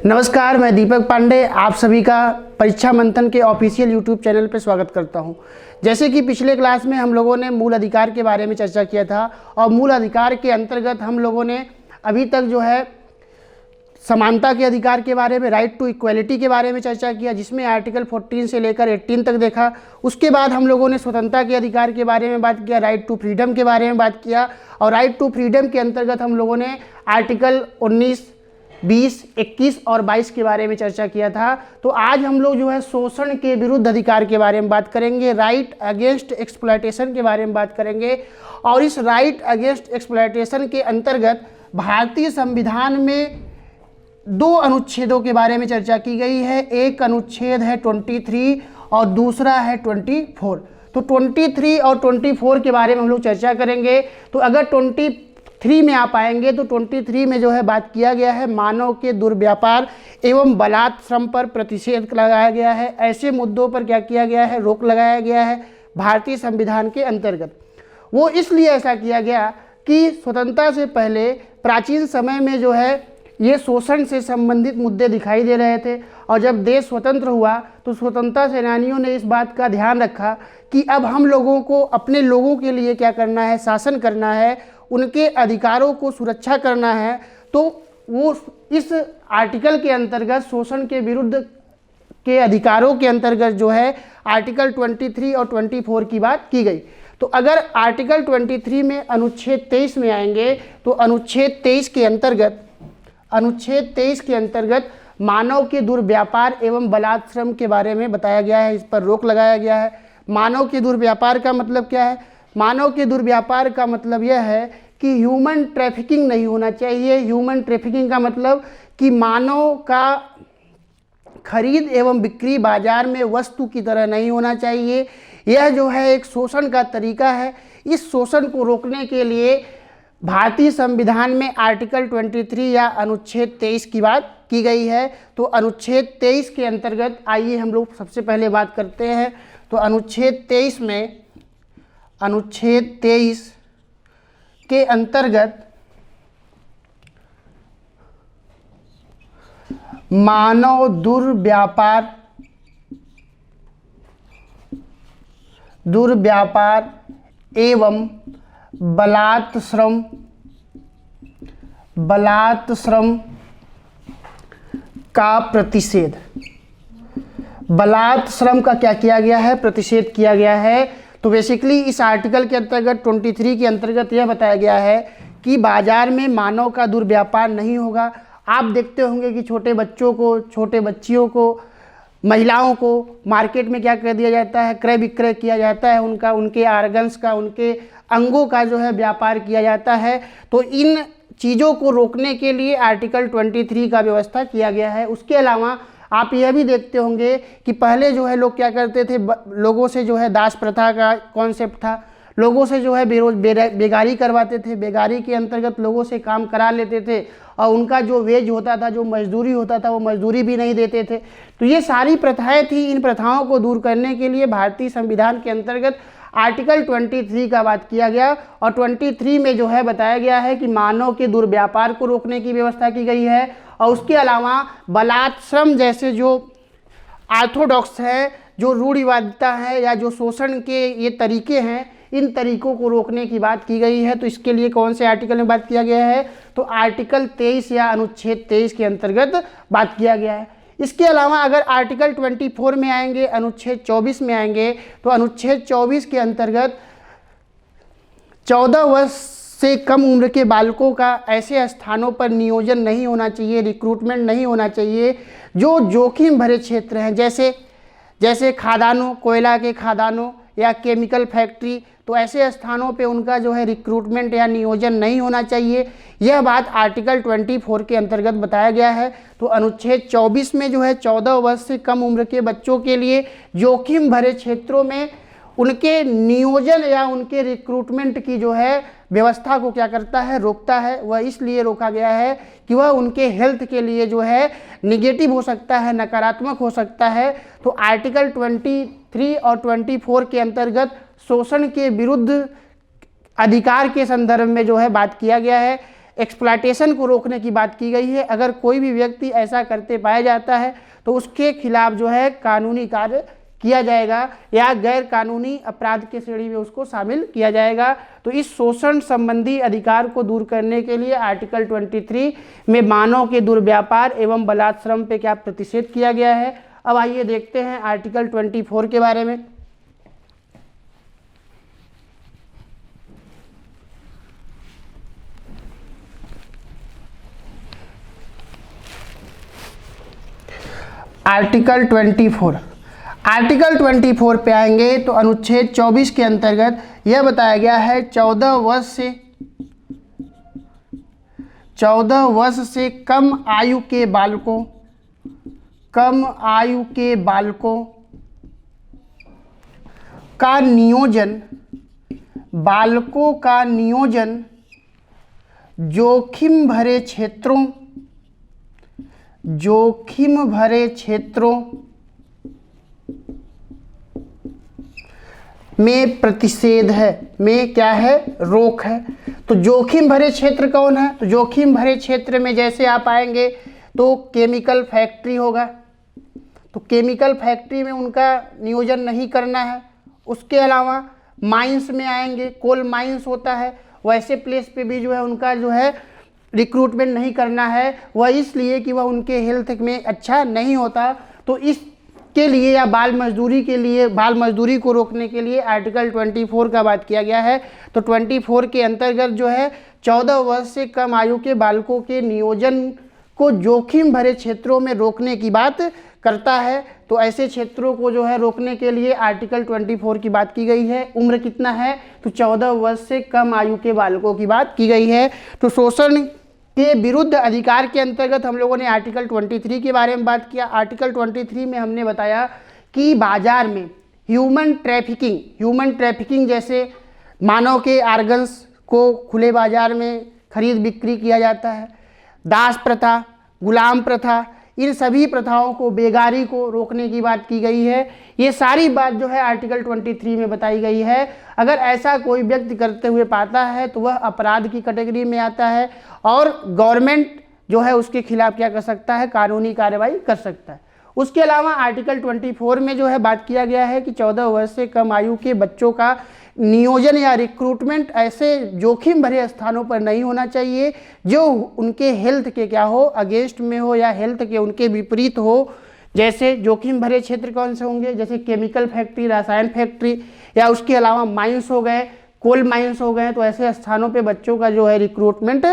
नमस्कार, मैं दीपक पांडे आप सभी का परीक्षा मंथन के ऑफिशियल यूट्यूब चैनल पर स्वागत करता हूं। जैसे कि पिछले क्लास में हम लोगों ने मूल अधिकार के बारे में चर्चा किया था और मूल अधिकार के अंतर्गत हम लोगों ने अभी तक जो है समानता के अधिकार के बारे में, राइट टू इक्वलिटी के बारे में चर्चा किया, जिसमें आर्टिकल 14 से लेकर 18 तक देखा। उसके बाद हम लोगों ने स्वतंत्रता के अधिकार के बारे में बात किया, राइट टू फ्रीडम के बारे में बात किया और राइट टू फ्रीडम के अंतर्गत हम लोगों ने आर्टिकल 19, 20, 21 और 22 के बारे में चर्चा किया था। तो आज हम लोग जो है शोषण के विरुद्ध अधिकार के बारे में बात करेंगे, राइट अगेंस्ट एक्सप्लॉयटेशन के बारे में बात करेंगे। और इस राइट अगेंस्ट एक्सप्लॉयटेशन के अंतर्गत भारतीय संविधान में दो अनुच्छेदों के बारे में चर्चा की गई है। एक अनुच्छेद है 23 और दूसरा है 24। तो 23 और 24 के बारे में हम लोग चर्चा करेंगे। तो अगर 23 में आप आएंगे तो 23 में जो है बात किया गया है मानव के दुर्व्यापार एवं बलात् श्रम पर प्रतिषेध लगाया गया है। ऐसे मुद्दों पर क्या किया गया है, रोक लगाया गया है भारतीय संविधान के अंतर्गत। वो इसलिए ऐसा किया गया कि स्वतंत्रता से पहले प्राचीन समय में जो है ये शोषण से संबंधित मुद्दे दिखाई दे रहे थे और जब देश स्वतंत्र हुआ तो स्वतंत्रता सेनानियों ने इस बात का ध्यान रखा कि अब हम लोगों को अपने लोगों के लिए क्या करना है, शासन करना है, उनके अधिकारों को सुरक्षा करना है। तो वो इस आर्टिकल के अंतर्गत शोषण के विरुद्ध के अधिकारों के अंतर्गत जो है आर्टिकल 23 और 24 की बात की गई। तो अगर आर्टिकल 23 में अनुच्छेद 23 में आएंगे तो अनुच्छेद 23 के अंतर्गत मानव के दुर्व्यापार एवं बलात् श्रम के बारे में बताया गया है, इस पर रोक लगाया गया है। मानव के दुर्व्यापार का मतलब क्या है? मानव के दुर्व्यापार का मतलब यह है कि ह्यूमन ट्रैफिकिंग नहीं होना चाहिए। ह्यूमन ट्रैफिकिंग का मतलब कि मानव का खरीद एवं बिक्री बाजार में वस्तु की तरह नहीं होना चाहिए। यह जो है एक शोषण का तरीका है। इस शोषण को रोकने के लिए भारतीय संविधान में आर्टिकल 23 या अनुच्छेद 23 की बात की गई है। तो अनुच्छेद 23 के अंतर्गत आइए हम लोग सबसे पहले बात करते हैं। तो अनुच्छेद 23 के अंतर्गत मानव दुर्व्यापार एवं बलात् श्रम का प्रतिषेध, बलात् श्रम का क्या किया गया है, प्रतिषेध किया गया है। तो बेसिकली इस आर्टिकल के अंतर्गत 23 के अंतर्गत यह बताया गया है कि बाजार में मानव का दुर्व्यापार नहीं होगा। आप देखते होंगे कि छोटे बच्चों को, छोटे बच्चियों को, महिलाओं को मार्केट में क्या कर दिया जाता है, क्रय विक्रय किया जाता है, उनके आर्गन्स का, उनके अंगों का जो है व्यापार किया जाता है। तो इन चीज़ों को रोकने के लिए आर्टिकल 23 का व्यवस्था किया गया है। उसके अलावा आप यह भी देखते होंगे कि पहले जो है लोग क्या करते थे, लोगों से जो है दास प्रथा का कॉन्सेप्ट था, लोगों से जो है बेगारी करवाते थे। बेगारी के अंतर्गत लोगों से काम करा लेते थे और उनका जो वेज होता था, जो मजदूरी होता था, वो मजदूरी भी नहीं देते थे। तो ये सारी प्रथाएं थी। इन प्रथाओं को दूर करने के लिए भारतीय संविधान के अंतर्गत आर्टिकल 23 का बात किया गया और 23 में जो है बताया गया है कि मानव के दुर्व्यापार को रोकने की व्यवस्था की गई है और उसके अलावा बलात् श्रम जैसे जो ऑर्थोडॉक्स है, जो रूढ़िवादिता है या जो शोषण के ये तरीके हैं, इन तरीकों को रोकने की बात की गई है। तो इसके लिए कौन से आर्टिकल में बात किया गया है? तो आर्टिकल 23 या अनुच्छेद 23 के अंतर्गत बात किया गया है। इसके अलावा अगर आर्टिकल 24 में आएंगे, अनुच्छेद 24 में आएंगे तो अनुच्छेद 24 के अंतर्गत 14 वर्ष से कम उम्र के बालकों का ऐसे स्थानों पर नियोजन नहीं होना चाहिए, रिक्रूटमेंट नहीं होना चाहिए जो जोखिम भरे क्षेत्र हैं, जैसे खादानों, कोयला के खादानों या केमिकल फैक्ट्री। तो ऐसे स्थानों पे उनका जो है रिक्रूटमेंट या नियोजन नहीं होना चाहिए। यह बात आर्टिकल 24 के अंतर्गत बताया गया है। तो अनुच्छेद 24 में जो है 14 वर्ष से कम उम्र के बच्चों के लिए जोखिम भरे क्षेत्रों में उनके नियोजन या उनके रिक्रूटमेंट की जो है व्यवस्था को क्या करता है, रोकता है। वह इसलिए रोका गया है कि वह उनके हेल्थ के लिए जो है निगेटिव हो सकता है, नकारात्मक हो सकता है। तो आर्टिकल 23 और 24 के अंतर्गत शोषण के विरुद्ध अधिकार के संदर्भ में जो है बात किया गया है। एक्सप्लॉयटेशन को रोकने की बात की गई है। अगर कोई भी व्यक्ति ऐसा करते पाया जाता है तो उसके खिलाफ जो है कानूनी कार्य किया जाएगा या गैर कानूनी अपराध की श्रेणी में उसको शामिल किया जाएगा। तो इस शोषण संबंधी अधिकार को दूर करने के लिए आर्टिकल 23 में मानव के दुर्व्यापार एवं बलात्श्रम पे क्या प्रतिषेध किया गया है। अब आइए देखते हैं आर्टिकल 24 के बारे में। आर्टिकल 24 पे आएंगे तो अनुच्छेद 24 के अंतर्गत यह बताया गया है 14 वर्ष से कम आयु के बालकों का नियोजन जोखिम भरे क्षेत्रों में प्रतिषेध है, में क्या है, रोक है। तो जोखिम भरे क्षेत्र कौन है? तो जोखिम भरे क्षेत्र में जैसे आप आएंगे तो केमिकल फैक्ट्री होगा, तो केमिकल फैक्ट्री में उनका नियोजन नहीं करना है। उसके अलावा माइंस में आएंगे, कोल माइंस होता है, वैसे प्लेस पे भी जो है उनका जो है रिक्रूटमेंट नहीं करना है, वह इसलिए कि वह उनके हेल्थ में अच्छा नहीं होता। तो इसके लिए या बाल मजदूरी को रोकने के लिए आर्टिकल 24 का बात किया गया है। तो 24 के अंतर्गत जो है 14 वर्ष से कम आयु के बालकों के नियोजन को जोखिम भरे क्षेत्रों में रोकने की बात करता है। तो ऐसे क्षेत्रों को जो है रोकने के लिए आर्टिकल 24 की बात की गई है। उम्र कितना है? तो 14 वर्ष से कम आयु के बालकों की बात की गई है। तो शोषण के विरुद्ध अधिकार के अंतर्गत हम लोगों ने आर्टिकल 23 के बारे में बात किया। आर्टिकल 23 में हमने बताया कि बाजार में ह्यूमन ट्रैफिकिंग जैसे मानव के आर्गन्स को खुले बाजार में खरीद बिक्री किया जाता है, दास प्रथा, गुलाम प्रथा, इन सभी प्रथाओं को, बेगारी को रोकने की बात की गई है। ये सारी बात जो है आर्टिकल 23 में बताई गई है। अगर ऐसा कोई व्यक्ति करते हुए पाता है तो वह अपराध की कैटेगरी में आता है और गवर्नमेंट जो है उसके खिलाफ क्या कर सकता है, कानूनी कार्रवाई कर सकता है। उसके अलावा आर्टिकल 24 में जो है बात किया गया है कि 14 वर्ष से कम आयु के बच्चों का नियोजन या रिक्रूटमेंट ऐसे जोखिम भरे स्थानों पर नहीं होना चाहिए जो उनके हेल्थ के क्या हो, अगेंस्ट में हो या हेल्थ के उनके विपरीत हो। जैसे जोखिम भरे क्षेत्र कौन से होंगे? जैसे केमिकल फैक्ट्री, रसायन फैक्ट्री, या उसके अलावा माइंस हो गए, कोल माइंस हो गए। तो ऐसे स्थानों पे बच्चों का जो है रिक्रूटमेंट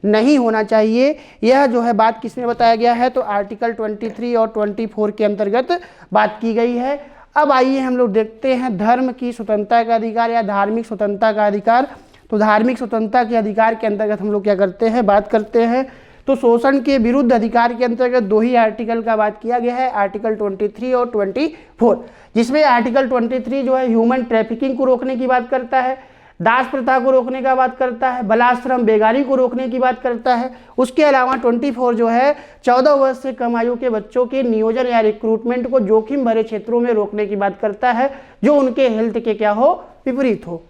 नहीं होना चाहिए। यह जो है बात किसमें बताया गया है? तो आर्टिकल 23 और 24 के अंतर्गत बात की गई है। अब आइए हम लोग देखते हैं धर्म की स्वतंत्रता का अधिकार या धार्मिक स्वतंत्रता का अधिकार। तो धार्मिक स्वतंत्रता के अधिकार के अंतर्गत हम लोग क्या करते हैं, बात करते हैं। तो शोषण के विरुद्ध अधिकार के अंतर्गत दो ही आर्टिकल का बात किया गया है, आर्टिकल 23 और 24, जिसमें आर्टिकल 23 जो है ह्यूमन ट्रैफिकिंग को रोकने की बात करता है, दास प्रथा को रोकने का बात करता है, बलाश्रम बेगारी को रोकने की बात करता है। उसके अलावा 24 जो है 14 वर्ष से कम आयु के बच्चों के नियोजन या रिक्रूटमेंट को जोखिम भरे क्षेत्रों में रोकने की बात करता है जो उनके हेल्थ के क्या हो, विपरीत हो।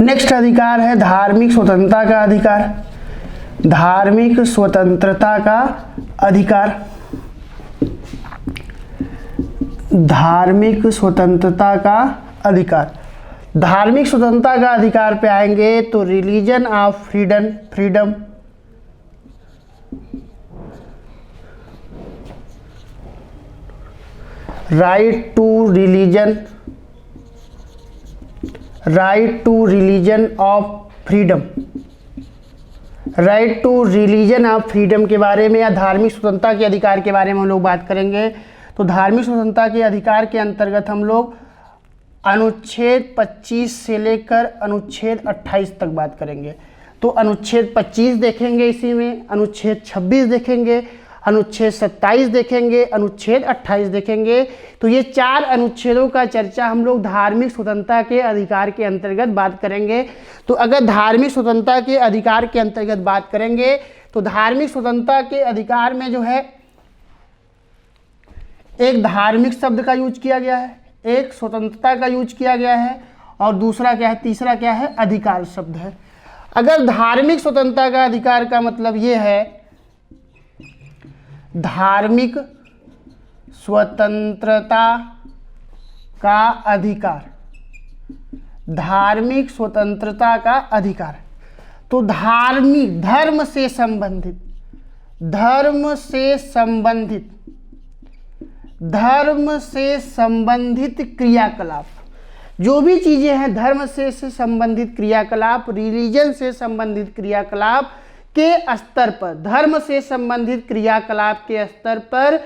नेक्स्ट अधिकार है धार्मिक स्वतंत्रता का अधिकार। धार्मिक स्वतंत्रता का अधिकार, धार्मिक स्वतंत्रता का अधिकार। धार्मिक स्वतंत्रता का अधिकार पे आएंगे तो religion of freedom, right to religion of freedom, right to religion of freedom के बारे में या धार्मिक स्वतंत्रता के अधिकार के बारे में हम लोग बात करेंगे। तो धार्मिक स्वतंत्रता के अधिकार के अंतर्गत हम लोग अनुच्छेद 25 से लेकर अनुच्छेद 28 तक बात करेंगे। तो अनुच्छेद 25 देखेंगे, इसी में अनुच्छेद 26 देखेंगे, अनुच्छेद 27 देखेंगे, अनुच्छेद 28 देखेंगे। तो ये 4 अनुच्छेदों का चर्चा हम लोग धार्मिक स्वतंत्रता के अधिकार के अंतर्गत बात करेंगे। तो अगर धार्मिक स्वतंत्रता के अधिकार के अंतर्गत बात करेंगे तो धार्मिक स्वतंत्रता के अधिकार में जो है एक धार्मिक शब्द का यूज किया गया है, एक स्वतंत्रता का यूज किया गया है, और दूसरा क्या है, तीसरा क्या है, अधिकार शब्द है। अगर धार्मिक स्वतंत्रता का अधिकार का मतलब ये है धार्मिक स्वतंत्रता का अधिकार, धार्मिक स्वतंत्रता का अधिकार, तो धार्मिक धर्म से संबंधित, धर्म से संबंधित, धर्म से संबंधित क्रियाकलाप, जो भी चीज़ें हैं धर्म से संबंधित क्रियाकलाप, रिलीजन से संबंधित क्रियाकलाप के स्तर पर, धर्म से संबंधित क्रियाकलाप के स्तर पर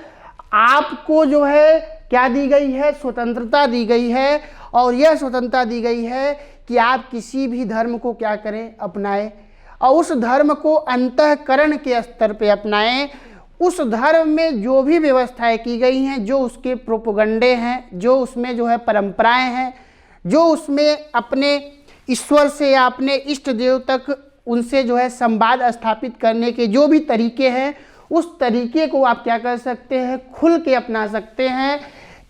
आपको जो है क्या दी गई है, स्वतंत्रता दी गई है। और यह स्वतंत्रता दी गई है कि आप किसी भी धर्म को क्या करें, अपनाएं, और उस धर्म को अंतःकरण के स्तर पे अपनाएं। उस धर्म में जो भी व्यवस्थाएं की गई हैं, जो उसके प्रोपोगंडे हैं, जो उसमें जो है परंपराएं हैं, जो उसमें अपने ईश्वर से या अपने इष्ट देव तक उनसे जो है संवाद स्थापित करने के जो भी तरीके हैं, उस तरीके को आप क्या कर सकते हैं, खुल के अपना सकते हैं।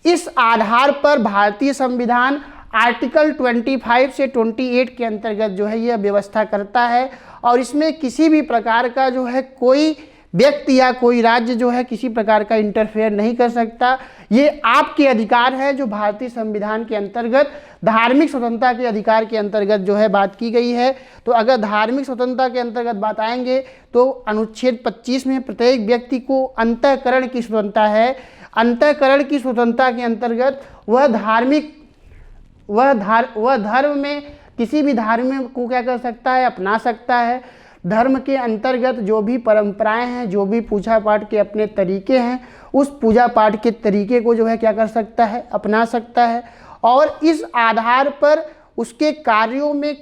इस आधार पर भारतीय संविधान आर्टिकल 25 से 28 के अंतर्गत जो है यह व्यवस्था करता है, और इसमें किसी भी प्रकार का जो है कोई व्यक्ति या कोई राज्य जो है किसी प्रकार का इंटरफेयर नहीं कर सकता। ये आपके अधिकार है जो भारतीय संविधान के अंतर्गत धार्मिक स्वतंत्रता के अधिकार के अंतर्गत जो है बात की गई है। तो अगर धार्मिक स्वतंत्रता के अंतर्गत बात आएंगे तो अनुच्छेद 25 में प्रत्येक व्यक्ति को अंतःकरण की स्वतंत्रता है। अंतःकरण की स्वतंत्रता के अंतर्गत वह धर्म में किसी भी धर्म को क्या कर सकता है, अपना सकता है। धर्म के अंतर्गत जो भी परंपराएं हैं, जो भी पूजा पाठ के अपने तरीके हैं, उस पूजा पाठ के तरीके को जो है क्या कर सकता है, अपना सकता है। और इस आधार पर उसके कार्यों में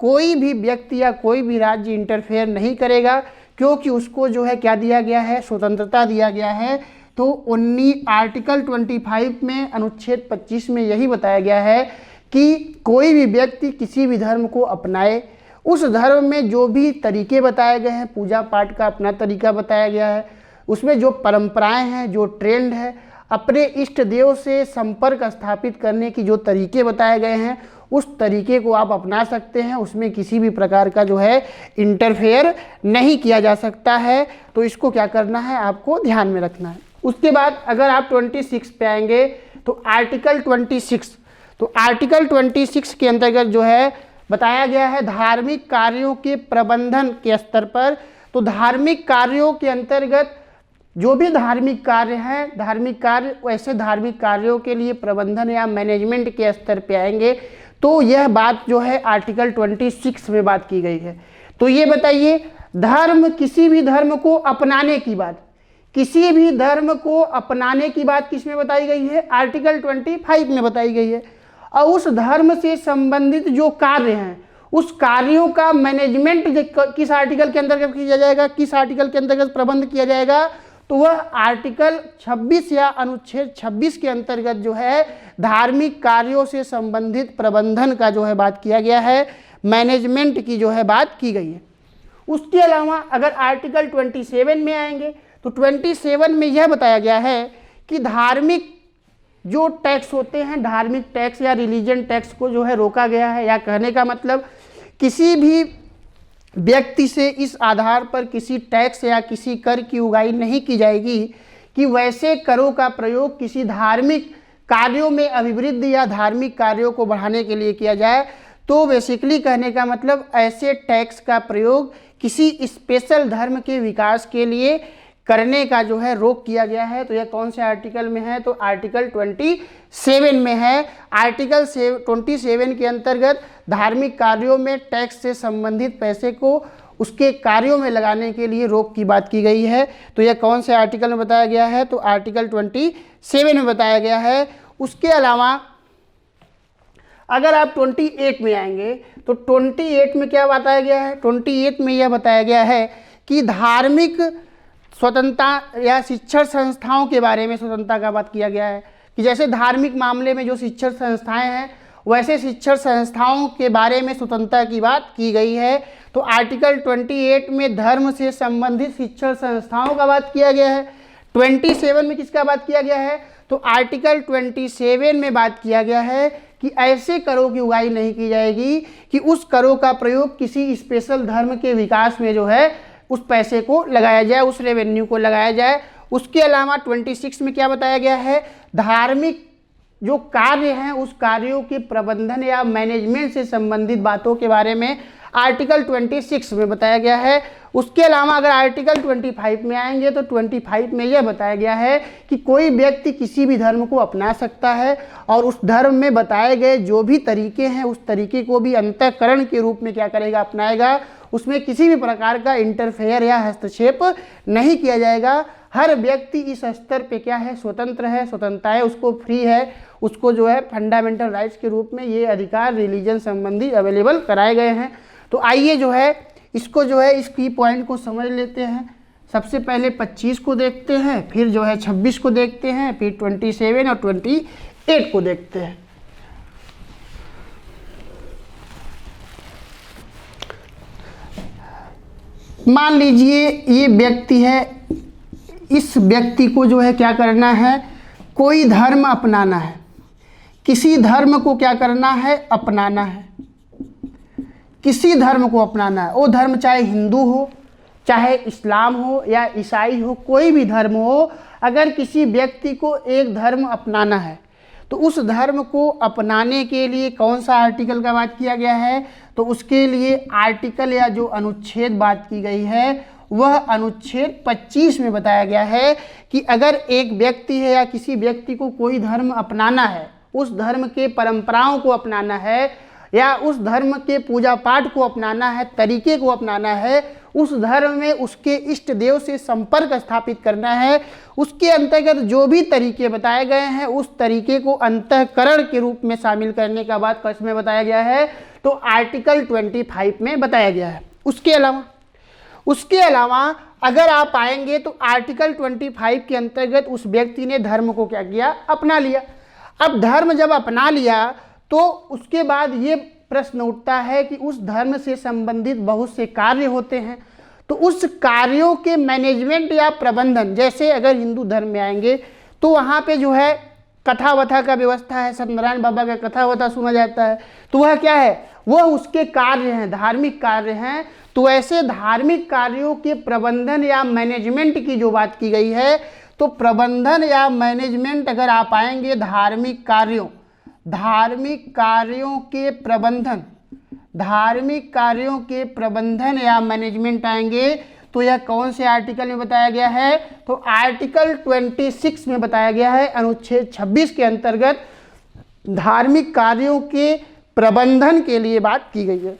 कोई भी व्यक्ति या कोई भी राज्य इंटरफेयर नहीं करेगा, क्योंकि उसको जो है क्या दिया गया है, स्वतंत्रता दिया गया है। तो आर्टिकल 25 में अनुच्छेद 25 में यही बताया गया है कि कोई भी व्यक्ति किसी भी धर्म को अपनाए, उस धर्म में जो भी तरीके बताए गए हैं, पूजा पाठ का अपना तरीका बताया गया है, उसमें जो परंपराएं हैं, जो ट्रेंड है, अपने इष्ट देव से संपर्क स्थापित करने की जो तरीके बताए गए हैं, उस तरीके को आप अपना सकते हैं। उसमें किसी भी प्रकार का जो है इंटरफेयर नहीं किया जा सकता है। तो इसको क्या करना है, आपको ध्यान में रखना है। उसके बाद अगर आप 26 पे आएंगे तो आर्टिकल 26, तो आर्टिकल 26 के अंतर्गत जो है बताया गया है धार्मिक कार्यों के प्रबंधन के स्तर पर। तो धार्मिक कार्यों के अंतर्गत जो भी धार्मिक कार्य हैं, धार्मिक कार्य वैसे धार्मिक कार्यों के लिए प्रबंधन या मैनेजमेंट के स्तर पे आएंगे तो यह बात जो है आर्टिकल 26 में बात की गई है। तो ये बताइए, धर्म, किसी भी धर्म को अपनाने की बात, किसी भी धर्म को अपनाने की बात किस में बताई गई है, आर्टिकल 25 में बताई गई है। और उस धर्म से संबंधित जो कार्य हैं, उस कार्यों का मैनेजमेंट किस आर्टिकल के अंतर्गत किया जाएगा, किस आर्टिकल के अंतर्गत प्रबंध किया जाएगा, तो वह आर्टिकल 26 या अनुच्छेद 26 के अंतर्गत जो है धार्मिक कार्यों से संबंधित प्रबंधन का जो है बात किया गया है, मैनेजमेंट की जो है बात की गई है। उसके अलावा अगर आर्टिकल 27 में आएंगे तो 27 में यह बताया गया है कि धार्मिक जो टैक्स होते हैं, धार्मिक टैक्स या रिलीजन टैक्स को जो है रोका गया है। या कहने का मतलब किसी भी व्यक्ति से इस आधार पर किसी टैक्स या किसी कर की उगाही नहीं की जाएगी कि वैसे करों का प्रयोग किसी धार्मिक कार्यों में अभिवृद्धि या धार्मिक कार्यों को बढ़ाने के लिए किया जाए। तो बेसिकली कहने का मतलब ऐसे टैक्स का प्रयोग किसी स्पेशल धर्म के विकास के लिए करने का जो है रोक किया गया है। तो यह कौन से आर्टिकल में है, तो आर्टिकल 27 में है। आर्टिकल 27 के अंतर्गत धार्मिक कार्यों में टैक्स से संबंधित पैसे को उसके कार्यों में लगाने के लिए रोक की बात की गई है। तो यह कौन से आर्टिकल में बताया गया है? तो आर्टिकल 27 में बताया गया है। उसके अलावा अगर आप 28 में आएंगे तो 28 में क्या बताया गया है? 28 में यह बताया गया है कि धार्मिक स्वतंत्रता या शिक्षण संस्थाओं के बारे में स्वतंत्रता का बात किया गया है कि जैसे धार्मिक मामले में जो शिक्षण संस्थाएं हैं वैसे शिक्षण संस्थाओं के बारे में स्वतंत्रता की बात की गई है। तो आर्टिकल 28 में धर्म से संबंधित शिक्षण संस्थाओं का बात किया गया है। 27 में किसका बात किया गया है? तो आर्टिकल 27 में बात किया गया है कि ऐसे करों की उगाही नहीं की जाएगी कि उस करों का प्रयोग किसी स्पेशल धर्म के विकास में जो है उस पैसे को लगाया जाए, उस रेवेन्यू को लगाया जाए। उसके अलावा 26 में क्या बताया गया है? धार्मिक जो कार्य हैं उस कार्यों के प्रबंधन या मैनेजमेंट से संबंधित बातों के बारे में आर्टिकल 26 में बताया गया है। उसके अलावा अगर आर्टिकल 25 में आएंगे तो 25 में यह बताया गया है कि कोई व्यक्ति किसी भी धर्म को अपना सकता है और उस धर्म में बताए गए जो भी तरीके हैं उस तरीके को भी अंतःकरण के रूप में क्या करेगा? अपनाएगा। उसमें किसी भी प्रकार का इंटरफेयर या हस्तक्षेप नहीं किया जाएगा। हर व्यक्ति इस स्तर पे क्या है? स्वतंत्र है, स्वतंत्रता है, उसको फ्री है, उसको जो है फंडामेंटल राइट्स के रूप में ये अधिकार रिलीजन संबंधी अवेलेबल कराए गए हैं। तो आइए जो है इसको जो है इस की पॉइंट को समझ लेते हैं। सबसे पहले 25 को देखते हैं, फिर जो है 26 को देखते हैं, फिर 27 और 28 को देखते हैं। मान लीजिए ये व्यक्ति है, इस व्यक्ति को जो है क्या करना है? कोई धर्म अपनाना है, किसी धर्म को क्या करना है? अपनाना है, किसी धर्म को अपनाना है। वो धर्म चाहे हिंदू हो, चाहे इस्लाम हो या ईसाई हो, कोई भी धर्म हो, अगर किसी व्यक्ति को एक धर्म अपनाना है तो उस धर्म को अपनाने के लिए कौन सा आर्टिकल का बात किया गया है? तो उसके लिए आर्टिकल या जो अनुच्छेद बात की गई है वह अनुच्छेद 25 में बताया गया है कि अगर एक व्यक्ति है या किसी व्यक्ति को कोई धर्म अपनाना है, उस धर्म के परंपराओं को अपनाना है या उस धर्म के पूजा पाठ को अपनाना है, तरीके को अपनाना है, उस धर्म में उसके इष्ट देव से संपर्क स्थापित करना है, उसके अंतर्गत जो भी तरीके बताए गए हैं उस तरीके को अंतःकरण के रूप में शामिल करने का बात किसमें बताया गया है? तो आर्टिकल 25 में बताया गया है। उसके अलावा अगर आप आएंगे तो आर्टिकल 25 के अंतर्गत उस व्यक्ति ने धर्म को क्या किया? अपना लिया। अब धर्म जब अपना लिया तो उसके बाद ये प्रश्न उठता है कि उस धर्म से संबंधित बहुत से कार्य होते हैं, तो उस कार्यों के मैनेजमेंट या प्रबंधन, जैसे अगर हिंदू धर्म में आएंगे तो वहाँ पे जो है कथा वथा का व्यवस्था है, सत्यनारायण बाबा का कथा वथा सुना जाता है, तो वह क्या है? वह उसके कार्य हैं, धार्मिक कार्य हैं। तो ऐसे धार्मिक कार्यों के प्रबंधन या मैनेजमेंट की जो बात की गई है, तो प्रबंधन या मैनेजमेंट अगर आप आएंगे धार्मिक कार्यों के प्रबंधन या मैनेजमेंट आएंगे तो यह कौन से आर्टिकल में बताया गया है? तो आर्टिकल 26 में बताया गया है। अनुच्छेद 26 के अंतर्गत धार्मिक कार्यों के प्रबंधन के लिए बात की गई है।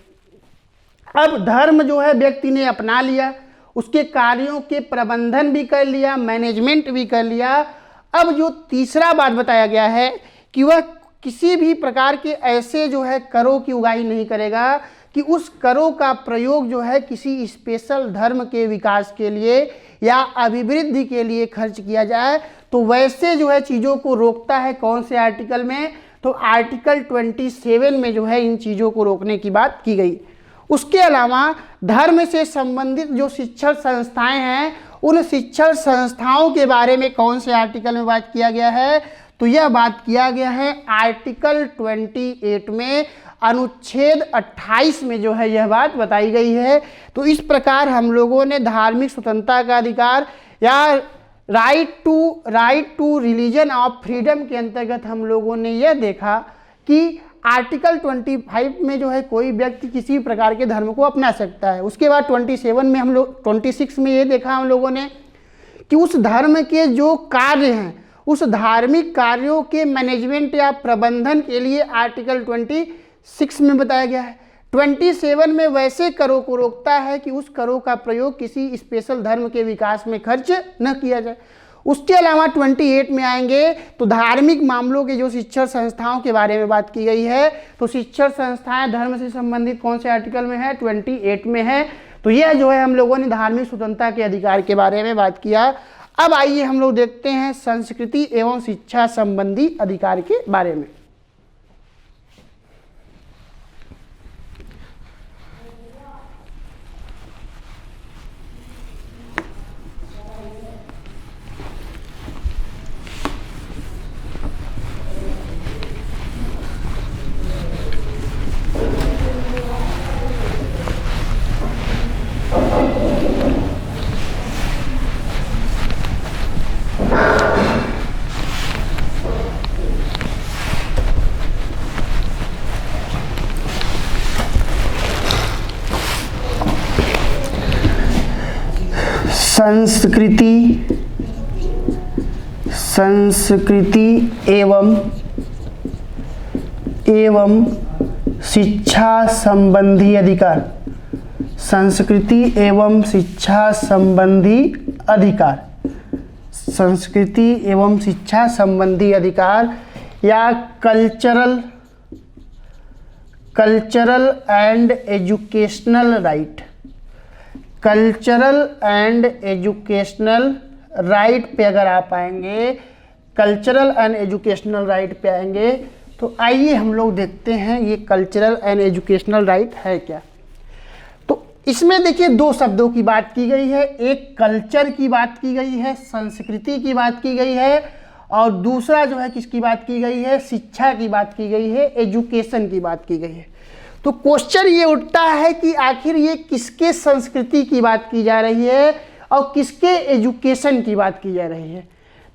अब धर्म जो है व्यक्ति ने अपना लिया, उसके कार्यों के प्रबंधन भी कर लिया, मैनेजमेंट भी कर लिया। अब जो तीसरा बात बताया गया है कि वह किसी भी प्रकार के ऐसे जो है करों की उगाही नहीं करेगा कि उस करों का प्रयोग जो है किसी स्पेशल धर्म के विकास के लिए या अभिवृद्धि के लिए खर्च किया जाए। तो वैसे जो है चीज़ों को रोकता है कौन से आर्टिकल में? तो आर्टिकल 27 में जो है इन चीज़ों को रोकने की बात की गई। उसके अलावा धर्म से संबंधित जो शिक्षण संस्थाएं हैं उन शिक्षण संस्थाओं के बारे में कौन से आर्टिकल में बात किया गया है? तो यह बात किया गया है आर्टिकल 28 में, अनुच्छेद 28 में जो है यह बात बताई गई है। तो इस प्रकार हम लोगों ने धार्मिक स्वतंत्रता का अधिकार या right to religion of freedom के अंतर्गत हम लोगों ने यह देखा कि आर्टिकल 25 में जो है कोई व्यक्ति किसी प्रकार के धर्म को अपना सकता है। उसके बाद 27 में हम लोग 26 में ये देखा हम लोगों ने कि उस धर्म के जो कार्य हैं उस धार्मिक कार्यों के मैनेजमेंट या प्रबंधन के लिए आर्टिकल 26 में बताया गया है। 27 में वैसे करों को रोकता है कि उस करों का प्रयोग किसी स्पेशल धर्म के विकास में खर्च न किया जाए। उसके अलावा 28 में आएंगे तो धार्मिक मामलों के जो शिक्षण संस्थाओं के बारे में बात की गई है। तो शिक्षण संस्थाएं धर्म से संबंधित कौन से आर्टिकल में है? 28 में है। तो यह जो है हम लोगों ने धार्मिक स्वतंत्रता के अधिकार के बारे में बात किया। अब आइए हम लोग देखते हैं संस्कृति एवं शिक्षा संबंधी अधिकार के बारे में। संस्कृति एवं शिक्षा संबंधी अधिकार। संस्कृति एवं शिक्षा संबंधी अधिकार। संस्कृति एवं शिक्षा संबंधी अधिकार या cultural and educational right. Cultural and educational right पे अगर आप आएंगे, कल्चरल एंड एजुकेशनल राइट पे आएंगे तो आइए हम लोग देखते हैं ये कल्चरल एंड एजुकेशनल राइट है क्या। तो इसमें देखिए दो शब्दों की बात की गई है, एक कल्चर की बात की गई है, संस्कृति की बात की गई है, और दूसरा जो है किसकी बात की गई है? शिक्षा की बात की गई है, एजुकेशन की बात की गई है। तो क्वेश्चन ये उठता है कि आखिर ये किसके संस्कृति की बात की जा रही है और किसके एजुकेशन की बात की जा रही है।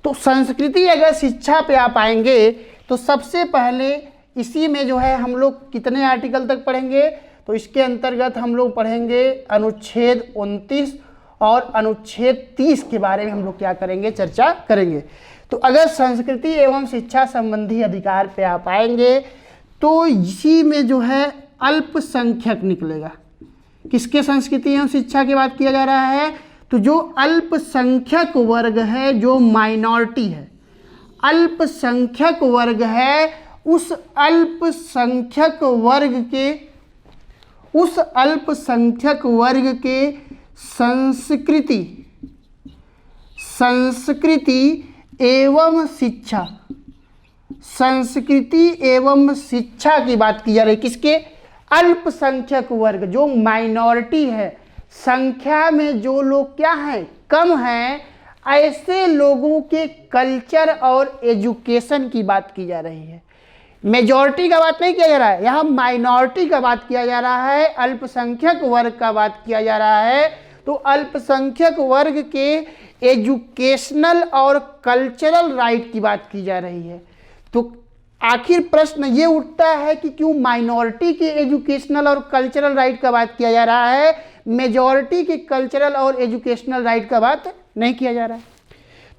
तो संस्कृति अगर शिक्षा पे आप आएंगे तो सबसे पहले इसी में जो है हम लोग कितने आर्टिकल तक पढ़ेंगे? तो इसके अंतर्गत हम लोग पढ़ेंगे अनुच्छेद 29 और अनुच्छेद 30 के बारे में हम लोग क्या करेंगे? चर्चा करेंगे। तो अगर संस्कृति एवं शिक्षा संबंधी अधिकार पे आप आएंगे तो इसी में जो है अल्पसंख्यक निकलेगा। किसके संस्कृति एवं शिक्षा की बात किया जा रहा है? तो जो अल्पसंख्यक वर्ग है, जो माइनॉरिटी है, अल्पसंख्यक वर्ग है, उस अल्पसंख्यक वर्ग के संस्कृति एवं शिक्षा, संस्कृति एवं शिक्षा की बात की जा रही है। किसके? अल्पसंख्यक वर्ग, जो माइनॉरिटी है, संख्या में जो लोग क्या हैं? कम हैं, ऐसे लोगों के कल्चर और एजुकेशन की बात की जा रही है। मेजॉरिटी का बात नहीं किया जा रहा है, यहाँ माइनॉरिटी का बात किया जा रहा है, अल्पसंख्यक वर्ग का बात किया जा रहा है। तो अल्पसंख्यक वर्ग के एजुकेशनल और कल्चरल राइट की बात की जा रही है। तो आखिर प्रश्न ये उठता है कि क्यों माइनॉरिटी के एजुकेशनल और कल्चरल राइट का बात किया जा रहा है, मेजॉरिटी के कल्चरल और एजुकेशनल राइट का बात नहीं किया जा रहा है?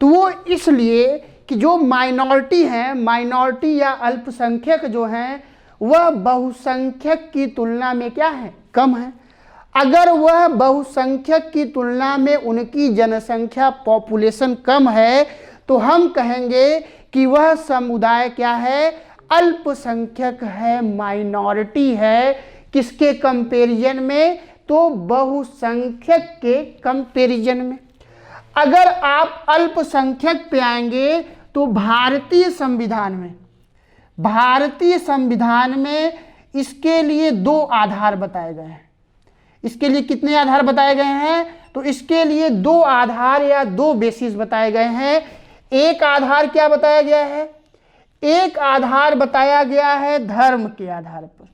तो वो इसलिए कि जो माइनॉरिटी हैं, माइनॉरिटी या अल्पसंख्यक जो हैं, वह बहुसंख्यक की तुलना में क्या है? कम है। अगर वह बहुसंख्यक की तुलना में उनकी जनसंख्या पॉपुलेशन कम है तो हम कहेंगे कि वह समुदाय क्या है? अल्पसंख्यक है, माइनॉरिटी है। किसके कंपैरिजन में? तो बहुसंख्यक के कंपैरिजन में। अगर आप अल्पसंख्यक पे आएंगे तो भारतीय संविधान में इसके लिए दो आधार बताए गए हैं। इसके लिए कितने आधार बताए गए हैं? तो इसके लिए दो आधार या दो बेसिस बताए गए हैं। एक आधार क्या बताया गया है? एक आधार बताया गया है धर्म के आधार पर।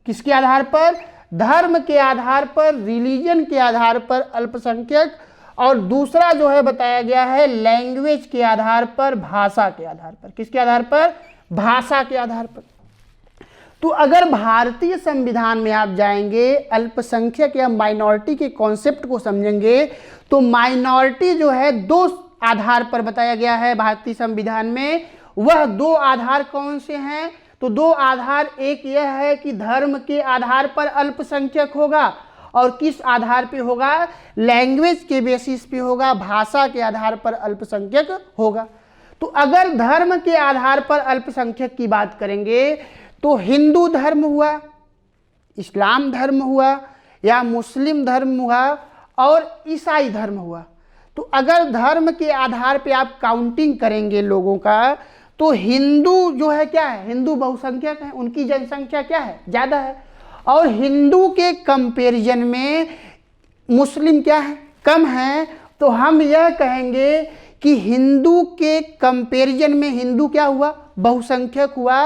किसके आधार पर? धर्म के आधार पर, रिलीजन के आधार पर अल्पसंख्यक, और दूसरा जो है बताया गया है लैंग्वेज के आधार पर, भाषा के आधार पर। किसके आधार पर? भाषा के आधार पर। तो अगर भारतीय संविधान में आप जाएंगे, अल्पसंख्यक या माइनॉरिटी के कॉन्सेप्ट को समझेंगे तो माइनॉरिटी जो है दो आधार पर बताया गया है भारतीय संविधान में। वह दो आधार कौन से हैं? तो दो आधार, एक यह है कि धर्म के आधार पर अल्पसंख्यक होगा और किस आधार पे होगा, लैंग्वेज के बेसिस पे होगा, भाषा के आधार पर अल्पसंख्यक होगा। तो अगर धर्म के आधार पर अल्पसंख्यक की बात करेंगे तो हिंदू धर्म हुआ, इस्लाम धर्म हुआ या मुस्लिम धर्म हुआ और ईसाई धर्म हुआ। तो अगर धर्म के आधार पे आप काउंटिंग करेंगे लोगों का, तो हिंदू जो है क्या है, हिंदू बहुसंख्यक है, उनकी जनसंख्या क्या है, ज़्यादा है। और हिंदू के कंपैरिजन में मुस्लिम क्या है, कम है। तो हम यह कहेंगे कि हिंदू के कंपैरिजन में हिंदू क्या हुआ, बहुसंख्यक हुआ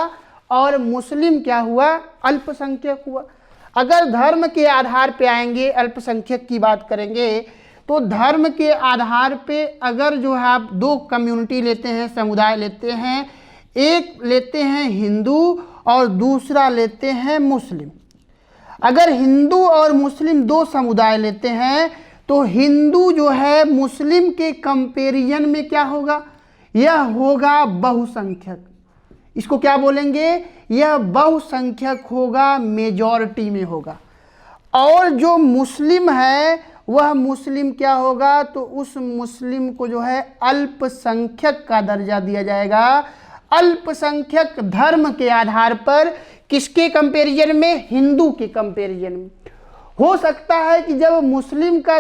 और मुस्लिम क्या हुआ, अल्पसंख्यक हुआ। अगर धर्म के आधार पे आएंगे, अल्पसंख्यक की बात करेंगे, तो धर्म के आधार पे अगर जो है आप दो कम्युनिटी लेते हैं, समुदाय लेते हैं, एक लेते हैं हिंदू और दूसरा लेते हैं मुस्लिम। अगर हिंदू और मुस्लिम दो समुदाय लेते हैं तो हिंदू जो है मुस्लिम के कंपैरिजन में क्या होगा, यह होगा बहुसंख्यक। इसको क्या बोलेंगे, यह बहुसंख्यक होगा, मेजॉरिटी में होगा। और जो मुस्लिम है वह मुस्लिम क्या होगा, तो उस मुस्लिम को जो है अल्पसंख्यक का दर्जा दिया जाएगा। अल्पसंख्यक धर्म के आधार पर, किसके कंपैरिजन में, हिंदू के कंपैरिजन में। हो सकता है कि जब मुस्लिम का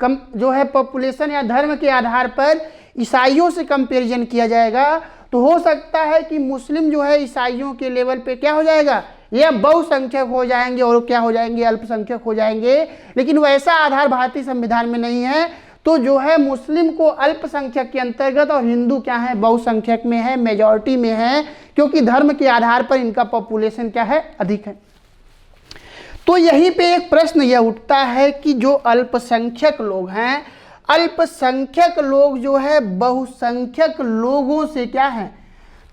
जो है पॉपुलेशन या धर्म के आधार पर ईसाइयों से कंपैरिजन किया जाएगा, तो हो सकता है कि मुस्लिम जो है ईसाइयों के लेवल पे क्या हो जाएगा, यह बहुसंख्यक हो जाएंगे और क्या हो जाएंगे, अल्पसंख्यक हो जाएंगे। लेकिन वैसा आधार भारतीय संविधान में नहीं है। तो जो है मुस्लिम को अल्पसंख्यक के अंतर्गत और हिंदू क्या है, बहुसंख्यक में है, मेजॉरिटी में है, क्योंकि धर्म के आधार पर इनका पॉपुलेशन क्या है, अधिक है। तो यहीं पे एक प्रश्न यह उठता है कि जो अल्पसंख्यक लोग हैं, अल्पसंख्यक लोग जो है बहुसंख्यक लोगों से क्या है,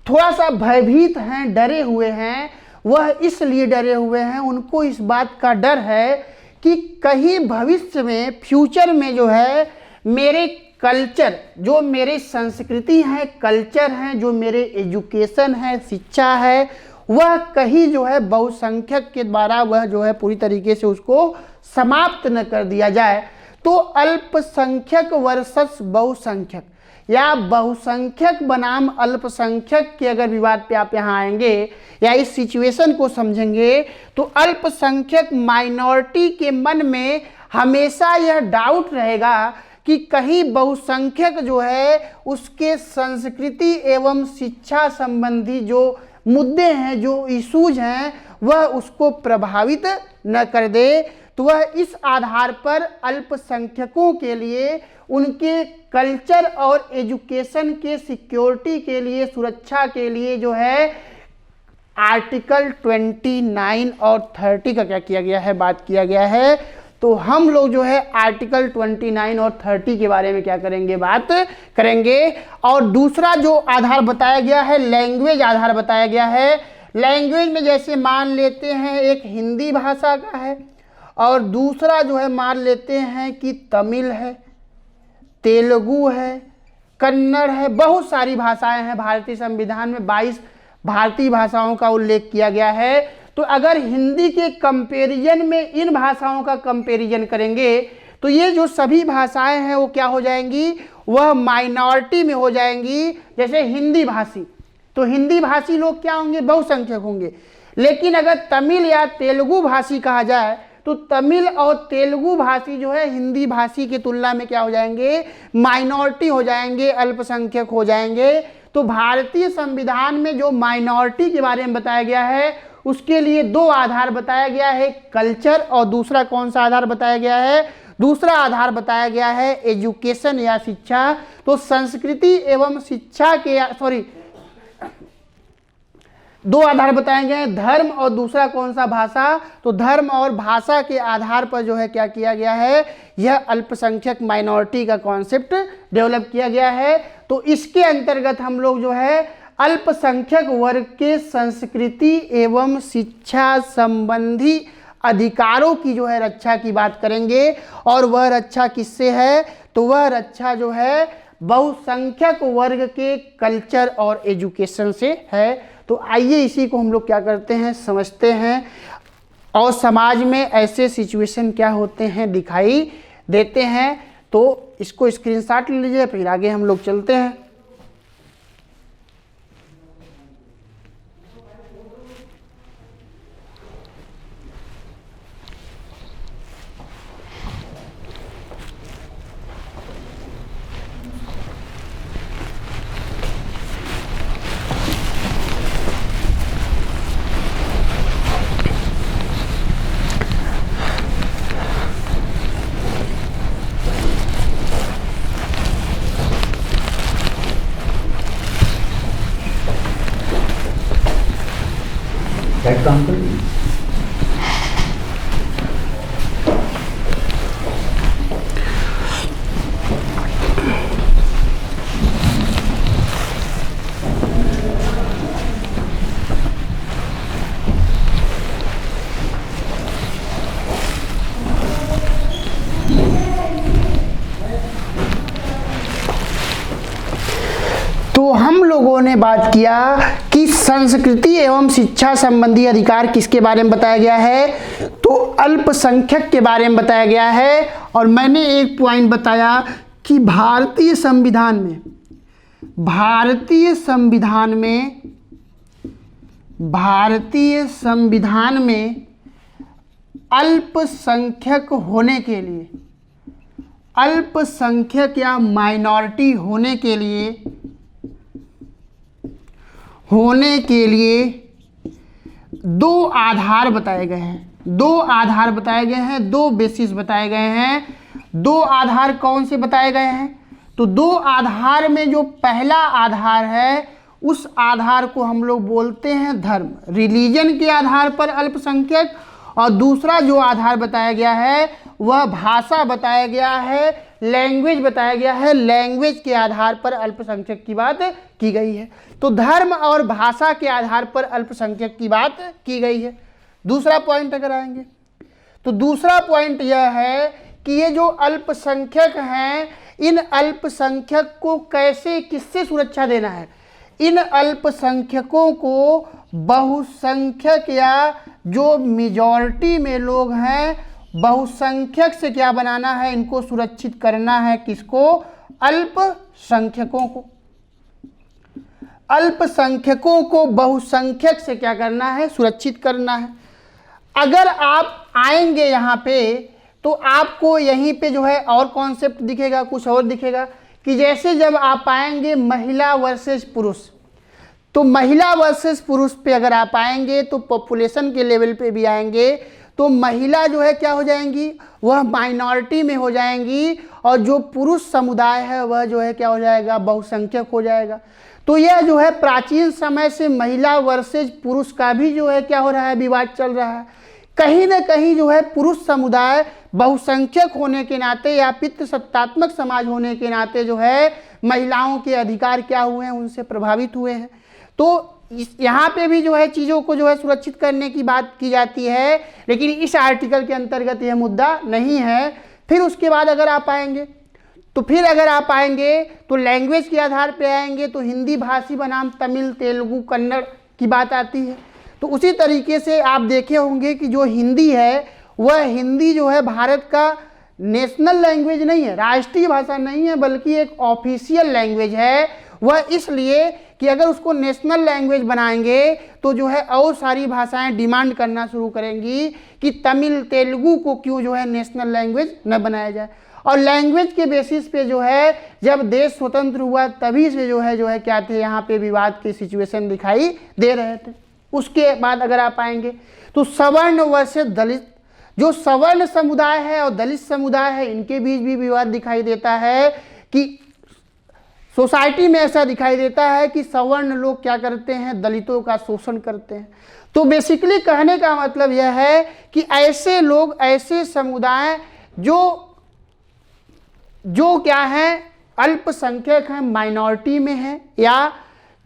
थोड़ा सा भयभीत हैं, डरे हुए हैं। वह इसलिए डरे हुए हैं, उनको इस बात का डर है कि कहीं भविष्य में, फ्यूचर में जो है मेरे कल्चर, जो मेरे संस्कृति है, कल्चर हैं, जो मेरे एजुकेशन है, शिक्षा है, वह कहीं जो है बहुसंख्यक के द्वारा वह जो है पूरी तरीके से उसको समाप्त न कर दिया जाए। तो अल्पसंख्यक वर्सेस बहुसंख्यक या बहुसंख्यक बनाम अल्पसंख्यक के अगर विवाद पे आप यहाँ आएंगे या इस सिचुएशन को समझेंगे, तो अल्पसंख्यक माइनॉरिटी के मन में हमेशा यह डाउट रहेगा कि कहीं बहुसंख्यक जो है उसके संस्कृति एवं शिक्षा संबंधी जो मुद्दे हैं, जो इशूज हैं, वह उसको प्रभावित न कर दे। तो वह इस आधार पर अल्पसंख्यकों के लिए उनके कल्चर और एजुकेशन के सिक्योरिटी के लिए, सुरक्षा के लिए जो है आर्टिकल 29 और 30 का क्या किया गया है, बात किया गया है। तो हम लोग जो है आर्टिकल 29 और 30 के बारे में क्या करेंगे, बात करेंगे। और दूसरा जो आधार बताया गया है, लैंग्वेज आधार बताया गया है। लैंग्वेज में जैसे मान लेते हैं एक हिंदी भाषा का है और दूसरा जो है मान लेते हैं कि तमिल है, तेलुगु है, कन्नड़ है, बहुत सारी भाषाएं हैं। भारतीय संविधान में 22 भारतीय भाषाओं का उल्लेख किया गया है। तो अगर हिंदी के कंपैरिजन में इन भाषाओं का कंपैरिजन करेंगे तो ये जो सभी भाषाएं हैं वो क्या हो जाएंगी, वह माइनॉरिटी में हो जाएंगी। जैसे हिंदी भाषी, तो हिंदी भाषी लोग क्या होंगे, बहुसंख्यक होंगे। लेकिन अगर तमिल या तेलुगु भाषी कहा जाए तो तमिल और तेलुगु भाषी जो है हिंदी भाषी की तुलना में क्या हो जाएंगे, माइनॉरिटी हो जाएंगे, अल्पसंख्यक हो जाएंगे। तो भारतीय संविधान में जो माइनॉरिटी के बारे में बताया गया है उसके लिए दो आधार बताया गया है, कल्चर, और दूसरा कौन सा आधार बताया गया है, दूसरा आधार बताया गया है एजुकेशन या शिक्षा। तो संस्कृति एवं शिक्षा के दो आधार बताए गए हैं, धर्म और दूसरा कौन सा, भाषा। तो धर्म और भाषा के आधार पर जो है क्या किया गया है, यह अल्पसंख्यक माइनॉरिटी का कॉन्सेप्ट डेवलप किया गया है। तो इसके अंतर्गत हम लोग जो है अल्पसंख्यक वर्ग के संस्कृति एवं शिक्षा संबंधी अधिकारों की जो है रक्षा की बात करेंगे। और वह रक्षा किससे है, तो वह रक्षा जो है बहुसंख्यक वर्ग के कल्चर और एजुकेशन से है। तो तो आइए इसी को हम लोग क्या करते हैं, समझते हैं, और समाज में ऐसे सिचुएशन क्या होते हैं दिखाई देते हैं। तो इसको स्क्रीनशॉट ले लीजिए, फिर आगे हम लोग चलते हैं। बैक काम कर ली। तो हम लोगों ने बात किया कि संस्कृति एवं शिक्षा संबंधी अधिकार किसके बारे में बताया गया है, तो अल्पसंख्यक के बारे में बताया गया है। और मैंने एक पॉइंट बताया कि भारतीय संविधान में अल्पसंख्यक या माइनॉरिटी होने के लिए दो आधार बताए गए हैं, दो बेसिस बताए गए हैं। दो आधार कौन से बताए गए हैं, तो दो आधार में जो पहला आधार है उस आधार को हम लोग बोलते हैं धर्म, रिलीजन के आधार पर अल्पसंख्यक, और दूसरा जो आधार बताया गया है वह भाषा बताया गया है, लैंग्वेज बताया गया है। लैंग्वेज के आधार पर अल्पसंख्यक की बात की गई है। तो धर्म और भाषा के आधार पर अल्पसंख्यक की बात की गई है। दूसरा पॉइंट अगर आएंगे तो दूसरा पॉइंट यह है कि ये जो अल्पसंख्यक हैं, इन अल्पसंख्यक को कैसे, किससे सुरक्षा देना है। इन अल्पसंख्यकों को बहुसंख्यक या जो मेजॉरिटी में लोग हैं, बहुसंख्यक से क्या बनाना है, इनको सुरक्षित करना है। किसको, अल्पसंख्यकों को। अल्पसंख्यकों को बहुसंख्यक से क्या करना है, सुरक्षित करना है। अगर आप आएंगे यहाँ पे तो आपको यहीं पे जो है और कॉन्सेप्ट दिखेगा, कुछ और दिखेगा कि जैसे जब आप आएंगे महिला वर्सेस पुरुष, तो महिला वर्सेस पुरुष पे अगर आप आएंगे तो पॉपुलेशन के लेवल पे भी आएंगे तो महिला जो है क्या हो जाएंगी, वह माइनॉरिटी में हो जाएंगी, और जो पुरुष समुदाय है वह जो है क्या हो जाएगा, बहुसंख्यक हो जाएगा। तो यह जो है प्राचीन समय से महिला वर्सेस पुरुष का भी जो है क्या हो रहा है, विवाद चल रहा है। कहीं ना कहीं जो है पुरुष समुदाय बहुसंख्यक होने के नाते या पितृसत्तात्मक समाज होने के नाते जो है महिलाओं के अधिकार क्या हुए हैं, उनसे प्रभावित हुए हैं। तो यहाँ पे भी जो है चीज़ों को जो है सुरक्षित करने की बात की जाती है, लेकिन इस आर्टिकल के अंतर्गत यह मुद्दा नहीं है। फिर उसके बाद अगर आप आएंगे तो लैंग्वेज के आधार पे आएंगे तो हिंदी भाषी बनाम तमिल, तेलुगु, कन्नड़ की बात आती है। तो उसी तरीके से आप देखे होंगे कि जो हिंदी है वह हिंदी जो है भारत का नेशनल लैंग्वेज नहीं है, राष्ट्रीय भाषा नहीं है, बल्कि एक ऑफिशियल लैंग्वेज है। वह इसलिए कि अगर उसको नेशनल लैंग्वेज बनाएंगे तो जो है और सारी भाषाएं डिमांड करना शुरू करेंगी कि तमिल, तेलुगु को क्यों जो है नेशनल लैंग्वेज न बनाया जाए। और लैंग्वेज के बेसिस पे जो है जब देश स्वतंत्र हुआ तभी से जो है क्या थे, यहाँ पे विवाद के सिचुएशन दिखाई दे रहे थे। उसके बाद अगर आप आएंगे तो सवर्ण वर्सेस दलित, जो सवर्ण समुदाय है और दलित समुदाय है इनके बीच भी विवाद दिखाई देता है कि सोसाइटी में ऐसा दिखाई देता है कि सवर्ण लोग क्या करते हैं, दलितों का शोषण करते हैं। तो बेसिकली कहने का मतलब यह है कि ऐसे लोग, ऐसे समुदाय जो क्या हैं, अल्पसंख्यक हैं, माइनॉरिटी में हैं, या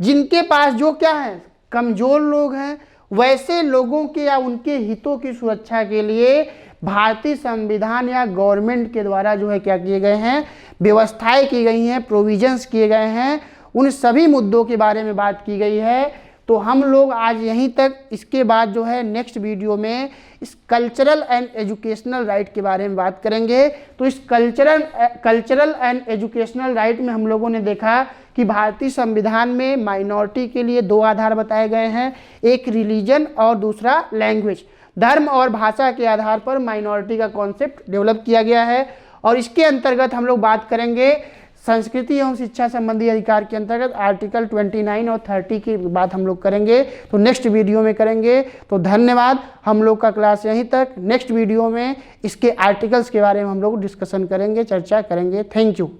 जिनके पास जो क्या है, कमज़ोर लोग हैं, वैसे लोगों के या उनके हितों की सुरक्षा के लिए भारतीय संविधान या गवर्नमेंट के द्वारा जो है क्या किए गए हैं, व्यवस्थाएं की गई हैं, प्रोविजंस किए गए हैं। उन सभी मुद्दों के बारे में बात की गई है। तो हम लोग आज यहीं तक, इसके बाद जो है नेक्स्ट वीडियो में इस कल्चरल एंड एजुकेशनल राइट के बारे में बात करेंगे। तो इस कल्चरल एंड एजुकेशनल राइट में हम लोगों ने देखा कि भारतीय संविधान में माइनॉरिटी के लिए 2 आधार बताए गए हैं, एक रिलीजन और दूसरा लैंग्वेज। धर्म और भाषा के आधार पर माइनॉरिटी का कॉन्सेप्ट डेवलप किया गया है। और इसके अंतर्गत हम लोग बात करेंगे संस्कृति एवं शिक्षा संबंधी अधिकार के अंतर्गत आर्टिकल 29 और 30 की बात हम लोग करेंगे। तो नेक्स्ट वीडियो में करेंगे। तो धन्यवाद, हम लोग का क्लास यहीं तक। नेक्स्ट वीडियो में इसके आर्टिकल्स के बारे में हम लोग डिस्कशन करेंगे, चर्चा करेंगे। Thank you.